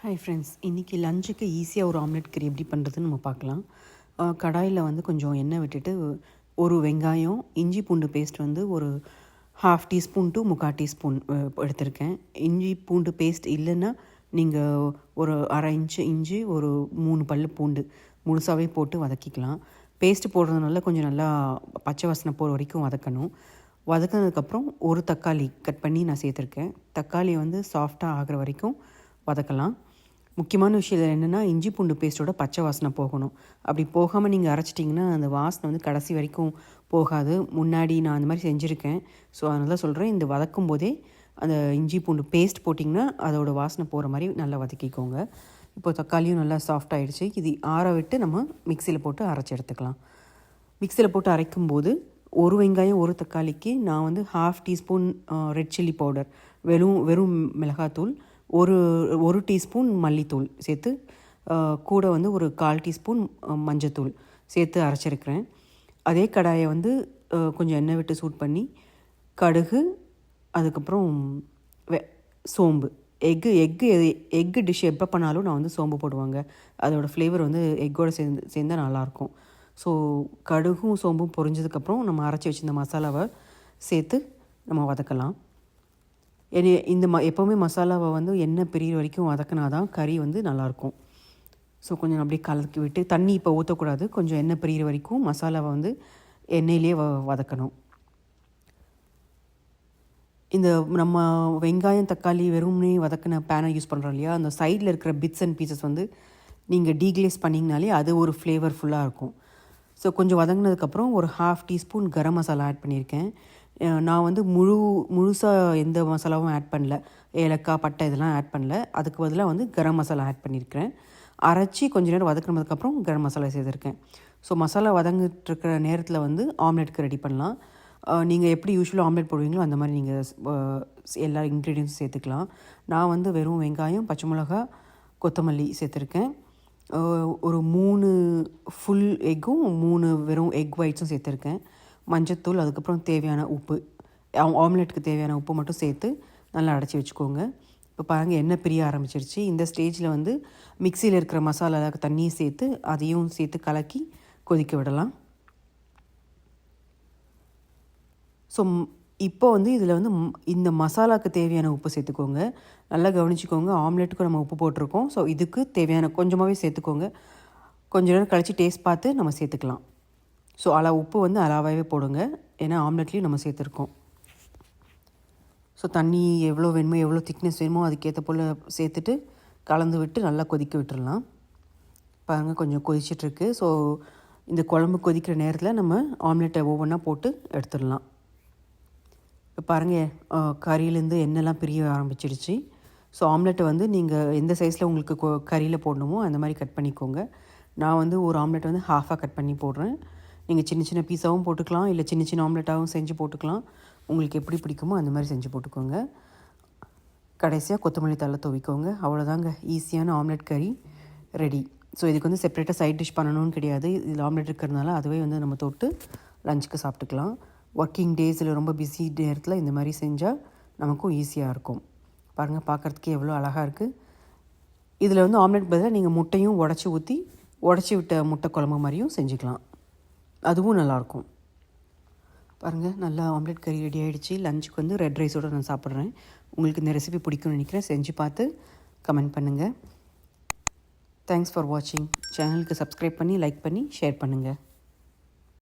Hi friends, இன்றைக்கி லஞ்சுக்கு ஈஸியாக ஒரு ஆம்லெட் கறி எப்படி பண்ணுறதுன்னு நம்ம பார்க்கலாம். கடாயில் வந்து கொஞ்சம் எண்ணெய் விட்டுட்டு ஒரு வெங்காயம், இஞ்சி பூண்டு பேஸ்ட் வந்து ஒரு 1/2 டீஸ்பூன் டு 3/4 டீஸ்பூன் எடுத்திருக்கேன். இஞ்சி பூண்டு பேஸ்ட் இல்லைன்னா நீங்கள் ஒரு 1/2 இன்ச்சு இஞ்சி, ஒரு 3 பல் பூண்டு முழுசாகவே போட்டு வதக்கிக்கலாம். பேஸ்ட்டு போடுறதுனால கொஞ்சம் நல்லா பச்சை வாசனை போகிற வரைக்கும் வதக்கணும். வதக்கினதுக்கப்புறம் ஒரு தக்காளி கட் பண்ணி நான் சேர்த்துருக்கேன். தக்காளி வந்து சாஃப்டாக ஆகிற வரைக்கும் வதக்கலாம். முக்கியமான விஷயம் என்னென்னா, இஞ்சி பூண்டு பேஸ்ட்டோட பச்சை வாசனை போகணும். அப்படி போகாமல் நீங்கள் அரைச்சிட்டிங்கன்னா அந்த வாசனை வந்து கடைசி வரைக்கும் போகாது. முன்னாடி நான் அந்த மாதிரி செஞ்சுருக்கேன். ஸோ அதனால தான் சொல்கிறேன், இந்த வதக்கும் போதே அந்த இஞ்சி பூண்டு பேஸ்ட் போட்டிங்கன்னா அதோடய வாசனை போகிற மாதிரி நல்லா வதக்கிக்கோங்க. இப்போ தக்காளியும் நல்லா சாஃப்ட் ஆகிடுச்சு. இது ஆற விட்டு நம்ம மிக்சியில் போட்டு அரைச்சி எடுத்துக்கலாம். மிக்சியில் போட்டு அரைக்கும்போது ஒரு வெங்காயம் ஒரு தக்காளிக்கு நான் வந்து 1/2 டீஸ்பூன் ரெட் சில்லி பவுடர், வெறும் மிளகாத்தூள், ஒரு டீஸ்பூன் மல்லித்தூள் சேர்த்து, கூட வந்து ஒரு 1/4 டீஸ்பூன் மஞ்சத்தூள் சேர்த்து அரைச்சிருக்கிறேன். அதே கடாயை வந்து கொஞ்சம் எண்ணெய் விட்டு சூட் பண்ணி கடுகு, அதுக்கப்புறம் சோம்பு, எக்கு டிஷ் எப்போ பண்ணாலும் நான் வந்து சோம்பு போடுவாங்க. அதோடய ஃப்ளேவர் வந்து எக்கோடு சேர்ந்தால் நல்லாயிருக்கும். ஸோ கடுகும் சோம்பும் பொரிஞ்சதுக்கப்புறம் நம்ம அரைச்சி வச்சுருந்த மசாலாவை சேர்த்து நம்ம வதக்கலாம். இந்த எப்போவுமே மசாலாவை வந்து எண்ணெய் பிரிகிற வரைக்கும் வதக்கினா தான் கறி வந்து நல்லாயிருக்கும். ஸோ கொஞ்சம் அப்படியே கலக்கி விட்டு, தண்ணி இப்போ ஊற்றக்கூடாது, கொஞ்சம் எண்ணெய் பிரிகிற வரைக்கும் மசாலாவை வந்து எண்ணெயிலே வதக்கணும். இந்த நம்ம வெங்காயம் தக்காளி வெறும்னே வதக்கின பேனை யூஸ் பண்ணுறோம் இல்லையா, அந்த சைடில் இருக்கிற பிட்ஸ் அண்ட் பீசஸ் வந்து நீங்கள் டீக்ளேஸ் பண்ணிங்கனாலே அது ஒரு ஃப்ளேவர்ஃபுல்லாக இருக்கும். ஸோ கொஞ்சம் வதங்கினதுக்கப்புறம் ஒரு 1/2 டீஸ்பூன் கரம் மசாலா ஆட் பண்ணியிருக்கேன். நான் வந்து முழுசாக எந்த மசாலாவும் ஆட் பண்ணல. ஏலக்காய், பட்டை இதெல்லாம் ஆட் பண்ணல. அதுக்கு பதிலாக வந்து கரம் மசாலா ஆட் பண்ணியிருக்கிறேன். அரைச்சி கொஞ்சம் நேரம் வதக்கினதுக்கப்புறம் கரம் மசாலா சேர்த்துருக்கேன். ஸோ மசாலா வதங்கிட்டுருக்கிற நேரத்தில் வந்து ஆம்லெட்டுக்கு ரெடி பண்ணலாம். நீங்கள் எப்படி யூஸ்வலாக ஆம்லெட் போடுவீங்களோ அந்த மாதிரி நீங்கள் எல்லா இன்க்ரீடியன்ஸும் சேர்த்துக்கலாம். நான் வந்து வெறும் வெங்காயம், பச்சை மிளகா, கொத்தமல்லி சேர்த்துருக்கேன். ஒரு 3 ஃபுல் எக்கும் 3 வெறும் எக் ஒயிட்ஸும் சேர்த்துருக்கேன். மஞ்சத்தூள், அதுக்கப்புறம் தேவையான உப்பு, ஆம்லெட்டுக்கு தேவையான உப்பு மட்டும் சேர்த்து நல்லா அடைச்சி வச்சுக்கோங்க. இப்போ பாருங்கள், எண்ணெய் பிரிய ஆரம்பிச்சிருச்சு. இந்த ஸ்டேஜில் வந்து மிக்சியில் இருக்கிற மசாலா தண்ணியை சேர்த்து அதையும் சேர்த்து கலக்கி கொதிக்க விடலாம். ஸோ இப்போ வந்து இதில் வந்து இந்த மசாலாவுக்கு தேவையான உப்பு சேர்த்துக்கோங்க. நல்லா கவனிச்சிக்கோங்க, ஆம்லெட்டுக்கும் நம்ம உப்பு போட்டிருக்கோம். ஸோ இதுக்கு தேவையான கொஞ்சமாகவே சேர்த்துக்கோங்க. கொஞ்ச நேரம் கழித்து டேஸ்ட் பார்த்து நம்ம சேர்த்துக்கலாம். ஸோ உப்பு வந்து அளவாகவே போடுங்க, ஏன்னா ஆம்லெட்லேயும் நம்ம சேர்த்துருக்கோம். ஸோ தண்ணி எவ்வளோ வேணுமோ, எவ்வளோ திக்னஸ் வேணுமோ அதுக்கேற்ற போல் சேர்த்துட்டு கலந்து விட்டு நல்லா கொதிக்க விட்டுடலாம். பாருங்கள், கொஞ்சம் கொதிச்சிட்ருக்கு. ஸோ இந்த குழம்பு கொதிக்கிற நேரத்தில் நம்ம ஆம்லெட்டை ஒவ்வொன்றா போட்டு எடுத்துடலாம். இப்போ பாருங்கள், கறியிலேருந்து எண்ணெய்லாம் பிரிய ஆரம்பிச்சிடுச்சு. ஸோ ஆம்லெட்டை வந்து நீங்கள் எந்த சைஸில் உங்களுக்கு கறியில் போடணுமோ அந்த மாதிரி கட் பண்ணிக்கோங்க. நான் வந்து ஒரு ஆம்லெட் வந்து ஹாஃபாக கட் பண்ணி போடுறேன். நீங்கள் சின்ன சின்ன பீஸாகவும் போட்டுக்கலாம், இல்லை சின்ன சின்ன ஆம்லெட்டாகவும் செஞ்சு போட்டுக்கலாம். உங்களுக்கு எப்படி பிடிக்குமோ அந்த மாதிரி செஞ்சு போட்டுக்கோங்க. கடைசியாக கொத்தமல்லி தழை துவிக்கோங்க. அவ்வளோதாங்க, ஈஸியான ஆம்லெட் கறி ரெடி. ஸோ இதுக்கு வந்து செப்பரேட்டாக சைட் டிஷ் பண்ணணும்னு கிடையாது. இதில் ஆம்லெட் இருக்கிறதுனால அதுவே வந்து நம்ம தொட்டு லஞ்சுக்கு சாப்பிட்டுக்கலாம். ஒர்க்கிங் டேஸில் ரொம்ப பிஸி நேரத்தில் இந்த மாதிரி செஞ்சால் நமக்கும் ஈஸியாக இருக்கும். பாருங்கள், பார்க்குறதுக்கே எவ்வளோ அழகாக இருக்குது. இதில் வந்து ஆம்லெட் பதிலாக நீங்கள் முட்டையும் உடச்சி விட்ட முட்டை குழம்பு மாதிரியும் செஞ்சுக்கலாம். அதுவும் நல்லாயிருக்கும். பாருங்கள், நல்லா ஆம்லெட் கறி ரெடி ஆகிடுச்சு. லஞ்சுக்கு வந்து ரெட் ரைஸோடு நான் சாப்பிட்றேன். உங்களுக்கு இந்த ரெசிபி பிடிக்கும்னு நினைக்கிறேன். செஞ்சு பார்த்து கமெண்ட் பண்ணுங்கள். தேங்க்ஸ் ஃபார் வாட்சிங். சேனலுக்கு சப்ஸ்கிரைப் பண்ணி, லைக் பண்ணி, ஷேர் பண்ணுங்கள்.